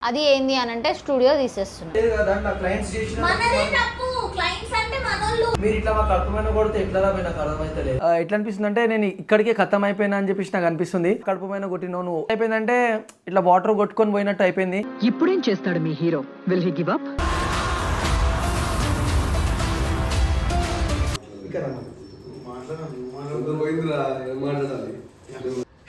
అది ఏంది అని అంటే స్టూడియో తీసేస్తున్నాం. ఎట్లా అనిపిస్తుంది అంటే నేను ఇక్కడికే ఖతం అయిపోయినా అని చెప్పేసి నాకు అనిపిస్తుంది. కడుపు పైన కొట్టిన నువ్వు అయిపోయిందంటే ఇట్లా వాటర్ కొట్టుకొని పోయినట్టు అయిపోయింది. ఇప్పుడేం చేస్తాడు మీ హీరో? Will he give up?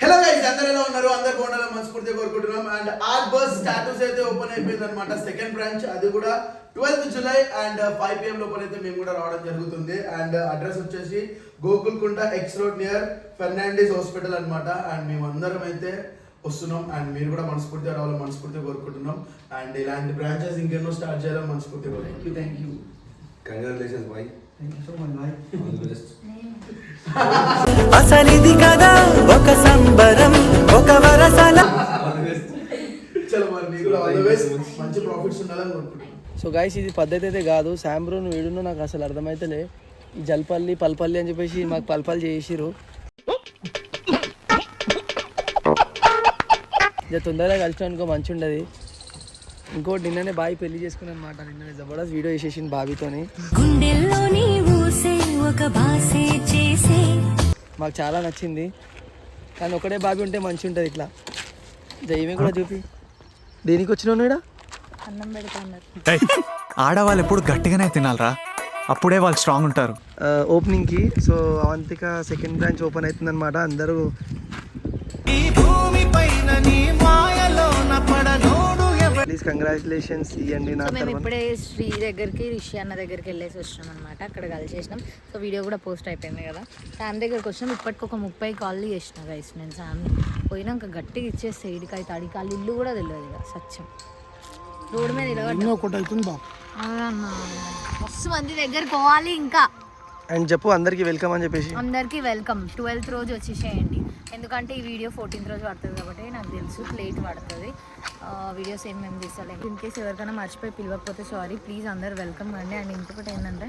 Hello guys, అందరూ ఎలా ఉన్నారు? అందరు బాగుండాలని మనస్ఫూర్తిగా కోరుకుంటున్నాం. అండ్ ఆర్ట్ బస్ స్టాటస్ అయితే ఓపెన్ అయిపోయింది అనమాట. సెకండ్ బ్రాంచ్ అది కూడా 12th జూలై అండ్ 5 PM లోపల అయితే మేము కూడా రావడం జరుగుతుంది. అండ్ అడ్రస్ వచ్చేసి Gokulkunta X road near Fernandes hospital అనమాట. అండ్ మేము అందరం అయితే వస్తున్నాం. అండ్ మీరు కూడా మనస్ఫూర్తిగా రావాలని మనస్ఫూర్తిగా కోరుకుంటున్నాం. అండ్ ఇలాంటి బ్రాంచెస్ ఇంకెన్నో స్టార్ట్ చేయాలని మనస్ఫూర్తిగా. Thank you congratulations boy. Thank you so much boy. All the best. అసలిది కదా ఒక సంబరం, ఒక వరసల. చలో మరి మీకు కూడా ఆల్ ది బెస్ట్, మంచి ప్రాఫిట్స్ ఉండాలని కోరుకుంటున్నాం. సో గైస్ ఇది పద్ధతి అయితే కాదు. శాంబ్రో నువ్వు వీడును నాకు అసలు అర్థమైతేలే. ఈ జల్పల్లి పల్పల్లి అని చెప్పేసి మాకు పల్పల్లి చేసిరు. ఇక తొందరగా కలిసి అనుకో మంచి ఉండదు. ఇంకోటి నిన్ననే బావి పెళ్లి చేసుకుని అనమాట. నిన్ననే జబర్దస్త్ వీడియో చేసేసింది బాబీతోని. మాకు చాలా నచ్చింది. కానీ ఒకటే బాబీ ఉంటే మంచి ఉంటుంది. ఇట్లా దయ్యమే కూడా చూపి. దేనికి వచ్చినావు ఈడ? అన్నం పెడతాన్నారు. ఆడవాళ్ళు ఎప్పుడు గట్టిగానే తినాలరా, అప్పుడే వాళ్ళు స్ట్రాంగ్ ఉంటారు. ఓపెనింగ్కి so Avantika second branch open అవుతుంది అనమాట. అందరూ ప్లీజ్ కంగ్రాచులేషన్స్ ఇవ్వండి నా మేము ఇప్పుడే శ్రీ దగ్గరికి రిషి అన్న దగ్గరికి వెళ్ళేసి వచ్చినాం అనమాట. అక్కడ కలిసేసినాం. సో వీడియో కూడా పోస్ట్ అయిపోయింది కదా. శామ్ దగ్గరికి వచ్చినాం. ఇప్పటికి ఒక 30 కాళ్ళు చేసిన గైస్ నేను శామ్ని. పోయినాక గట్టిగా ఇచ్చేస్తే ఇడికి అయితే అడిగి కాళ్ళు ఇల్లు కూడా తెలియదు ఇక సత్యం. రోడ్డు మీద మస్తు మంది దగ్గరికి పోవాలి ఇంకా. అండ్ చెప్పు అందరికి వెల్కమ్ అని చెప్పేసి. అందరికీ వెల్కమ్. 12th రోజు వచ్చేసేయండి. ఎందుకంటే ఈ వీడియో 14th రోజు పడుతుంది కాబట్టి నాకు తెలుసు లేట్ పడుతుంది. వీడియోస్ ఏం మేము తీసుకోలేదు. ఇన్ కేసు ఎవరికైనా మర్చిపోయి పిలవకపోతే సారీ. ప్లీజ్ అందరు వెల్కమ్ అండి. అండ్ ఇంకొకటి ఏంటంటే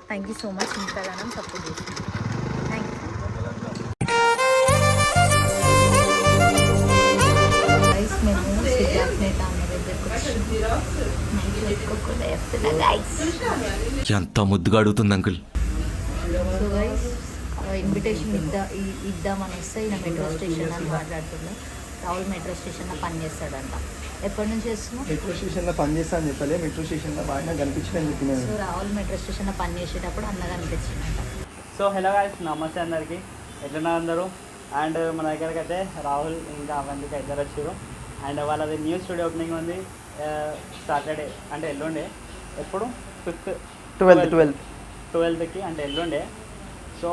థ్యాంక్ యూ సో మచ్ ఇంతగానం సపోర్ట్ చేసి. Thank you. మేము సిద్ధార్థ్ నేత అన్న దగ్గరకు ఎంత ముద్దుగా అడుగుతుంది అంకుల్. సో గైస్ ఇన్విటేషన్ ఇద్దామని వస్తే ఈయన మెట్రో స్టేషన్ అని మాట్లాడుతున్నాం. రాహుల్ మెట్రో స్టేషన్లో పని చేస్తాడంట. ఎప్పటి నుంచి చేస్తున్నావు? మెట్రో స్టేషన్లో పని చేస్తా అని చెప్పలే, మెట్రో స్టేషన్లో బాగా కనిపించిందని చెప్పినాను. సో రాహుల్ మెట్రో స్టేషన్లో పని చేసేటప్పుడు అన్నగా అనిపించిందంట. సో హలో గైస్, నమస్తే అందరికి. ఎట్లున్నారు అందరూ? అండ్ మన దగ్గరికి అయితే రాహుల్ ఇంకా అవంతిక ఇద్దరు వచ్చారు. అండ్ వాళ్ళది న్యూ స్టూడియో ఓపెనింగ్ ఉంది సాటర్డే అంటే ఎల్లుండే. ఎప్పుడు 12th అంటే ఎల్లుండే. సో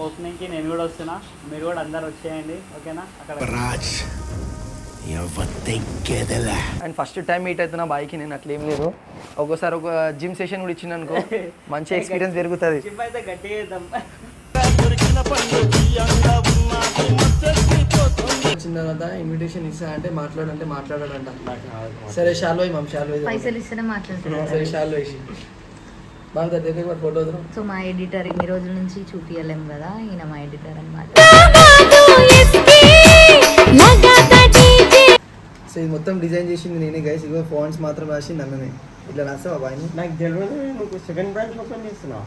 ఓపెనింగ్కి నేను కూడా వస్తున్నా. మీరు కూడా అందరు వచ్చేయండి ఓకేనా? అక్కడ అండ్ ఫస్ట్ టైం మీట్ అవుతున్నా బాయ్కి. నేను అట్లేం లేదు. ఒక్కోసారి ఒక జిమ్ సెషన్ కూడా ఇచ్చింది అనుకో మంచి ఎక్స్పీరియన్స్ పెరుగుతుంది. జిమ్ అయితే గట్టిగా చేద్దాం. వచ్చిన తర్వాత ఇన్విటేషన్ ఇస్తా అంటే మాట్లాడంటే మాట్లాడాడంట. సరే షాలో పైసలు ఇస్తేనే మాట్లాడుతున్నాం. సరే షాలో వేసి బాగా దగ్గర ఫోటో. సో మా ఎడిటర్ ఇన్ని రోజుల నుంచి చూపించలేము కదా, ఈయన మా ఎడిటర్ అనమాట. సో ఇది మొత్తం డిజైన్ చేసింది నేనే గైస్. ఇగో ఫాంట్స్ మాత్రం రాసింది అన్ననే. ఇట్లా రాస్తావా బాయ్ని? నాకు తెలియదు సెకండ్ బ్రాంచ్ ఓపెన్ చేస్తున్నా.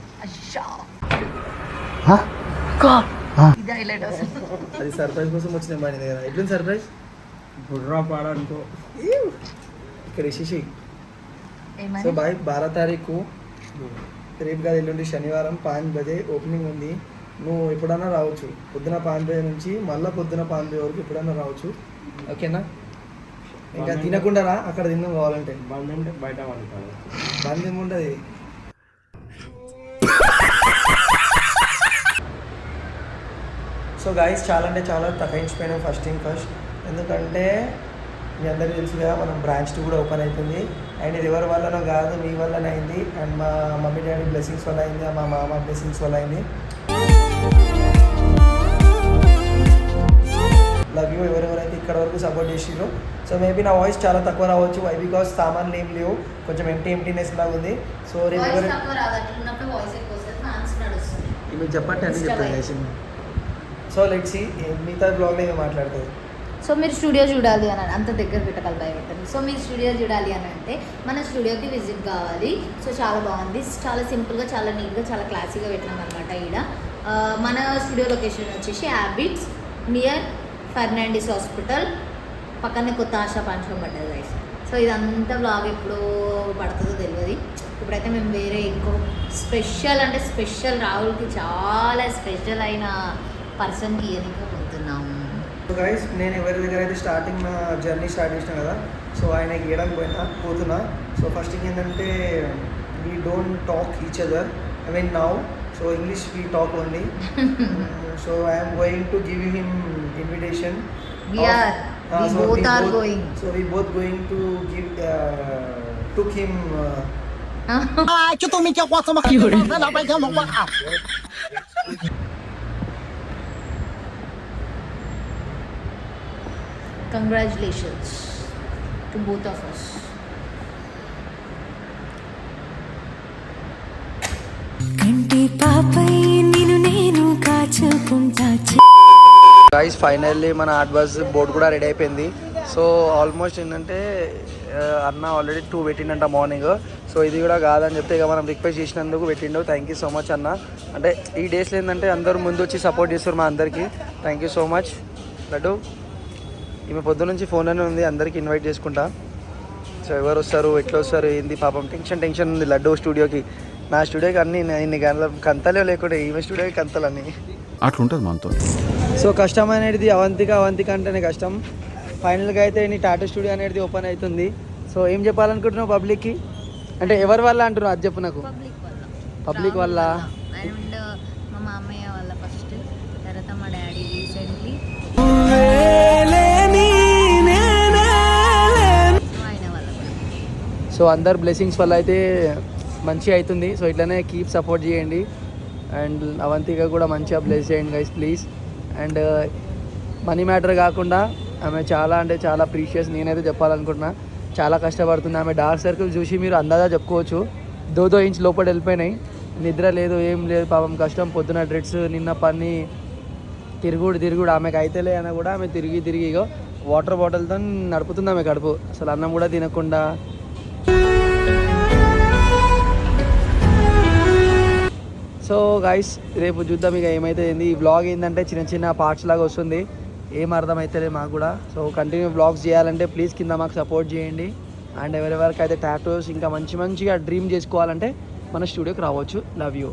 ఇది హైలైట్ అసలు. అది సర్ప్రైజ్ కోసం వచ్చిన బాయ్ దగ్గర. ఎట్లుంది సర్ప్రైజ్? బుర్రా పాడనుకో. ఇక్కడ ఇచ్చేసి. సో బాయ్ 12 తారీఖు రేపు కాదు ఎల్లుండి శనివారం 5 బజే ఓపెనింగ్ ఉంది. నువ్వు ఎప్పుడన్నా రావచ్చు. పొద్దున 5 బజే నుంచి మళ్ళీ పొద్దున 5 బజే వరకు ఎప్పుడన్నా రావచ్చు ఓకేనా? ఇంకా తినకుండా రా, అక్కడ తిన్నాం కావాలంటే. బంద్ అంటే బయట వండుతాను. బంద్ ఏముంటుంది. సో గాయస్ చాలా అంటే చాలా తగ్గించిపోయినాం ఫస్ట్ థింగ్ ఫస్ట్. ఎందుకంటే మీ అందరికీ తెలుసు కదా మనం బ్రాంచ్ 2 కూడా ఓపెన్ అవుతుంది. అండ్ ఇది ఎవరి వల్లనో కాదు, మీ వల్లనే అయింది. అండ్ మా మమ్మీ డాడీ బ్లెస్సింగ్స్ వల్ల అయింది, మా మామ బ్లెస్సింగ్స్ వల్ల అయింది. లవ్ యూ ఎవరెవరైతే ఇక్కడ వరకు సపోర్ట్ చేసిరో. సో మేబీ నా వాయిస్ చాలా తక్కువ రావచ్చు. వై బికాస్ సామాన్లు ఏం లేవు, కొంచెం ఎంటీనెస్ లాగా ఉంది. సో రేపు మీకు చెప్పండి అని చెప్పాను. సో లెట్స్ సీ మిగతా బ్లాగ్లో ఏమి మాట్లాడుతుంది. సో మీరు స్టూడియో చూడాలి అని అంత దగ్గర పెట్టగల భయపెట్టాను. సో మీరు స్టూడియో చూడాలి అని అంటే మన స్టూడియోకి విజిట్ కావాలి. సో చాలా బాగుంది, చాలా సింపుల్గా, చాలా నీట్గా, చాలా క్లాసీగా పెట్టినాం అనమాట. ఈడ మన స్టూడియో లొకేషన్ వచ్చేసి హ్యాబిట్స్ నియర్ ఫెర్నాండిస్ హాస్పిటల్ పక్కనే కొత్త ఆశా పాన్ షాప్ పడ్డది గైస్. సో ఇదంతా బ్లాగ్ ఎప్పుడో పడుతుందో తెలియదు. ఇప్పుడైతే మేము వేరే ఇంకో స్పెషల్ అంటే స్పెషల్ రాహుల్కి చాలా స్పెషల్ అయిన పర్సన్కి ఇయర్గా పోతున్నాము. సో గైస్, నేను ఎవరి దగ్గర అయితే స్టార్టింగ్ నా జర్నీ స్టార్ట్ చేసిన కదా, సో ఆయన గీయడానికి పోతున్నా. సో ఫస్ట్ థింగ్ ఏంటంటే we don't talk each other, I mean now. So English we talk only. So I'm going to give him invitation. We both are going. So we both going to give took him. Congratulations to both of us. కంటి పాపై నిన్ను నేను కాచుకుంటా. Guys finally మన art bus board కూడా ready అయిపోయింది. So almost ఏంటంటే అన్న already 2 పెట్టిండంట morning. So ఇది కూడా కాదని చెప్తే ఇక మనం రిక్వెస్ట్ చేసినందుకు పెట్టిండు. థ్యాంక్ యూ సో మచ్ అన్న. అంటే ఈ డేస్లో ఏంటంటే అందరూ ముందు వచ్చి సపోర్ట్ చేస్తారు మా అందరికీ. Thank you so much. Laddu ఈమె పొద్దు నుంచి ఫోన్లోనే ఉంది, అందరికీ ఇన్వైట్ చేసుకుంటా. సో ఎవరు వస్తారు, ఎట్లా వస్తారు, ఏంది పాపం టెన్షన్ ఉంది లడ్డు స్టూడియోకి. నా స్టూడియోకి అన్ని ఇన్ని కంతలే లేకుండా ఈమె స్టూడియోకి కంతలు అన్నీ అట్లుంటుంది మనతో. సో కష్టం అనేది అవంతిక అంటేనే కష్టం. ఫైనల్గా అయితే నీ టాటూ స్టూడియో అనేది ఓపెన్ అవుతుంది. సో ఏం చెప్పాలనుకుంటున్నావు పబ్లిక్కి? అంటే ఎవరి వల్ల అంటున్నావు అది చెప్పు నాకు. పబ్లిక్ వల్ల అండ్ మా మామయ్య వల్ల ఫస్ట్, తర్వాత మా డాడీ రీసెంట్లీ, ఆయన వల్ల. సో అందరు బ్లెస్సింగ్స్ వల్ల అయితే మంచిగా అవుతుంది. సో ఇట్లనే కీప్ సపోర్ట్ చేయండి. అండ్ అవంతిక కూడా మంచిగా బ్లెస్ చేయండి guys please. And money matter కాకుండా ఆమె చాలా అంటే చాలా ప్రీషియస్. నేనైతే చెప్పాలనుకుంటున్నా, చాలా కష్టపడుతుంది. ఆమె డార్క్ సర్కిల్ చూసి మీరు అందాజా చెప్పుకోవచ్చు. 2 ఇంచ్ లోపల వెళ్ళిపోయినాయి. నిద్ర లేదు, ఏం లేదు, పాపం కష్టం. పొద్దున డ్రెడ్స్, నిన్న పని, తిరుగుడు ఆమెకు అయితేలే అని కూడా ఆమె తిరిగి వాటర్ బాటిల్తో నడుపుతుంది ఆమె కడుపు. అసలు అన్నం కూడా తినకుండా. సో గైస్ రేపు చూద్దాం ఇక ఏమైతే ఏంది. ఈ బ్లాగ్ ఏంటంటే చిన్న పార్ట్స్ లాగా వస్తుంది, ఏం అర్థమైతే మాకు కూడా. సో కంటిన్యూ బ్లాగ్స్ చేయాలంటే ప్లీజ్ కింద మాకు సపోర్ట్ చేయండి. అండ్ ఎవరెవరికైతే టాటూస్ ఇంకా మంచిగా డ్రీమ్ చేసుకోవాలంటే మన స్టూడియోకి రావచ్చు. Love you.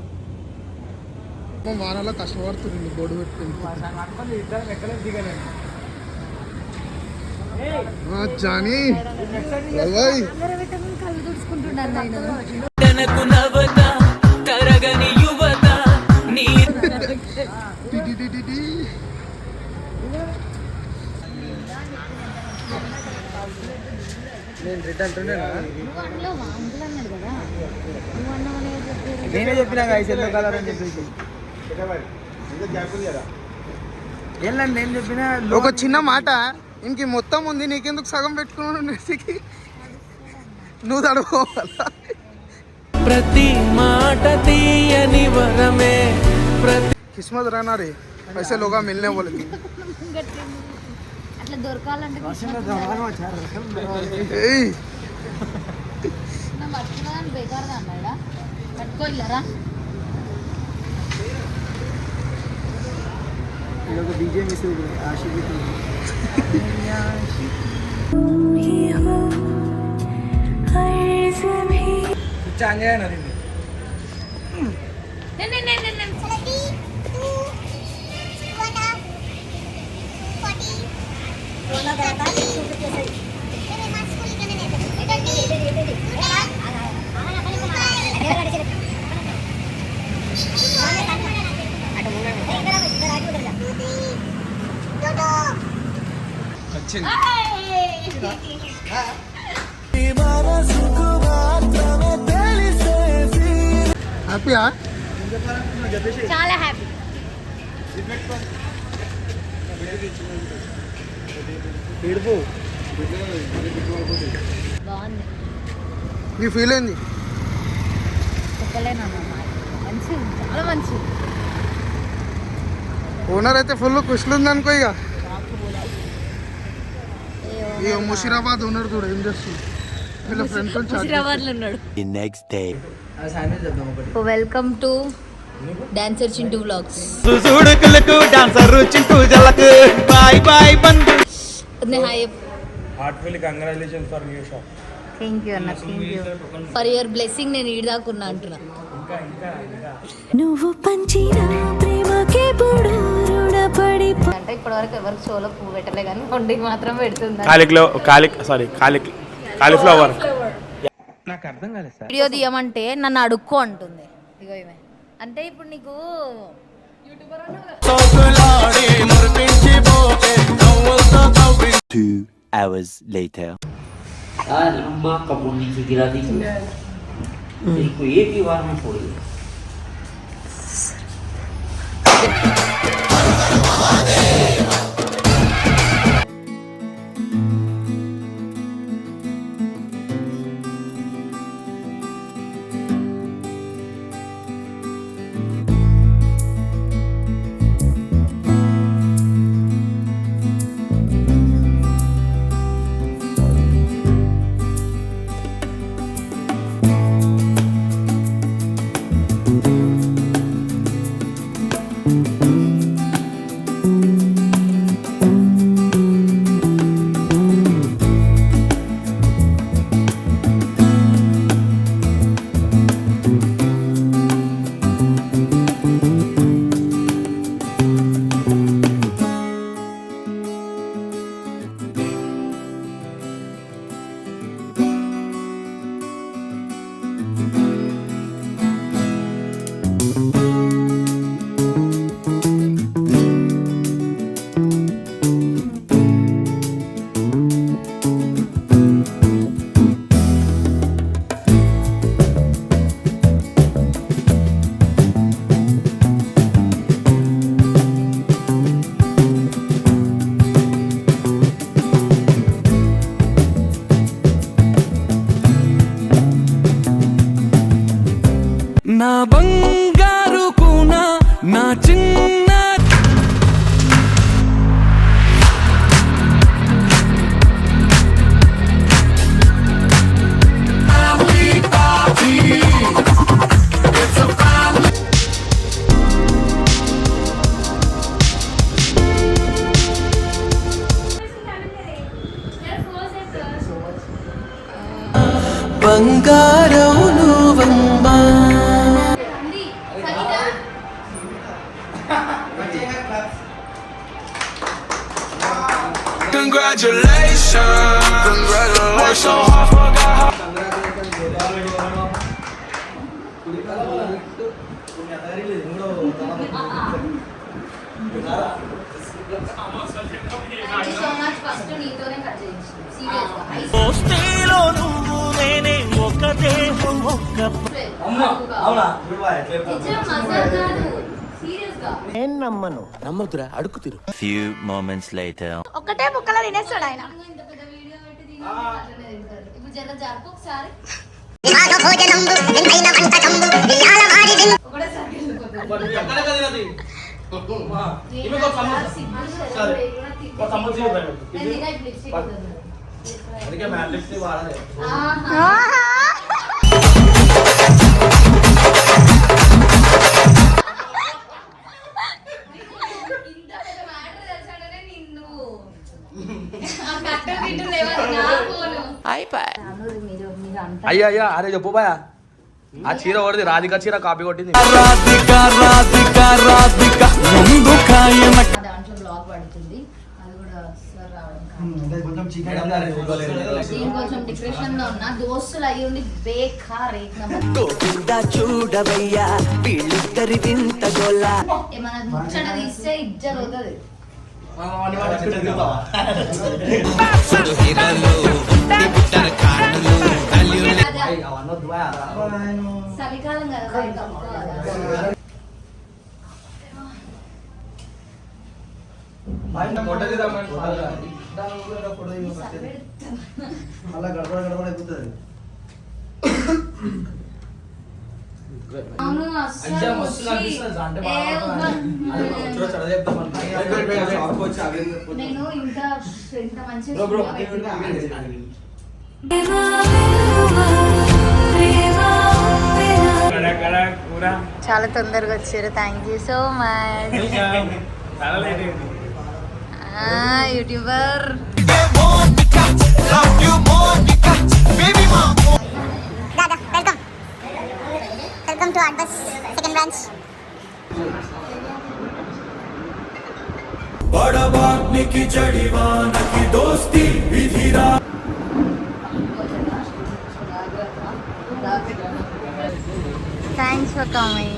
వానలో కష్టపడుతుంది బోర్డు పెట్టుకుంది జానీ. కళ్ళు తుడుచుకుంటున్నాను నేను. నేను రెడ్ అంటున్నాను, కదా నేనే చెప్పినా గైస్ ఎల్లో కలర్ అని చెప్పేసి. వెళ్ళండి, నేను చెప్పిన ఒక చిన్న మాట, ఇంక మొత్తం ఉంది నీకెందుకు సగం పెట్టుకున్నాను నెసికి నువ్వు తడుకోవాలా. ప్రతి మాట తీయని వరమే किस्मत रहना रे, ऐसे लोग मिलने बोले అట్లా దొరకాలంటే పట్టుకున్నాను బేకారుగా అన్నాడా. పట్టుకోలేరా DJ miss Aashiqui switch on చేయను. హ్యాపీయా? చాలా హ్యాపీ. బాగుంది. నీ ఫీల్ ఏంది? చెప్పలేనమ్మా, మంచి, చాలా మంచి. ఓనర్ అయితే ఫుల్ ఖుషులు ఉంది అనుకో. ఇక ముషిరాబాద్ ఉన్నాడు చూడు ఏం చేస్తుంది వీళ్ళ ఫ్రెండ్స్ హైదరాబాద్లో ఉన్నాడు. నెక్స్ట్ డే శాండ్విచ్ చేద్దాం ఒకటి. Welcome to dancer Chintu vlogs. Dancer Chintu జలకు బాయ్ బాయ్ బంధు. Hi. Heartfully congratulations for new shop. Thank you అన్న, thank you for your blessing. నేను ఈడదాకున్నా అంటున్నా. నువ్వు పంచిన ప్రేమకే పొడు రుణపడి అంటే ఇప్పటివరకు ఎవరికి షోలో పువ్వు పెట్టలే కానీ వండికి మాత్రం పెడుతుంది. కాలీఫ్లవర్. వీడియో తీయమంటే నన్ను అడుక్కో అంటుంది. ఇగో ఇవే అంటే ఇప్పుడు నీకు Two hours later. लंबा कपूर नीचे गिरा दीजिए, इसको एक ही बार में फोड़िए. నా బంగారు కూన నా చిన్న బంగారం నువ్వమ్మా. ఫస్ట్ నీతోనే కట్ చేయించింది సీరియస్గా. నేను నమ్మను, నమ్మదురా అడుగు తిరు. Few moments later. ఒకటే ముక్కలో తినేస్తాడు ఆయన. ఇప్పుడు జర జరుపు ఒకసారి. అయ్యా అరే చెప్పు బాయ్, ఆ చీర కొడితే రాధిక చీర కాపీ కొట్టింది. దాంట్లో బ్లాగ్ పడుతుంది, అది కూడా సార్ రావడం కొంచెం డిప్రెషన్ లో ఉన్నా. దోస్తులు అయ్యి ఉండి బేకార్ చూడవయ్యా వీళ్ళిద్దరి వింత గోలా. ఏమన్నా ముచ్చట తీస్తే ఇజ్జత్ అవుతుంది. చలికాలం కదా. మళ్ళా గడపడ గడపడ ఎక్కుతుంది. అవును అస్సలు నేను ఇంత మంచిగా చాలా తొందరగా వచ్చారు. Thank you so much YouTuber. Welcome to Adbus second branch. Thanks for coming.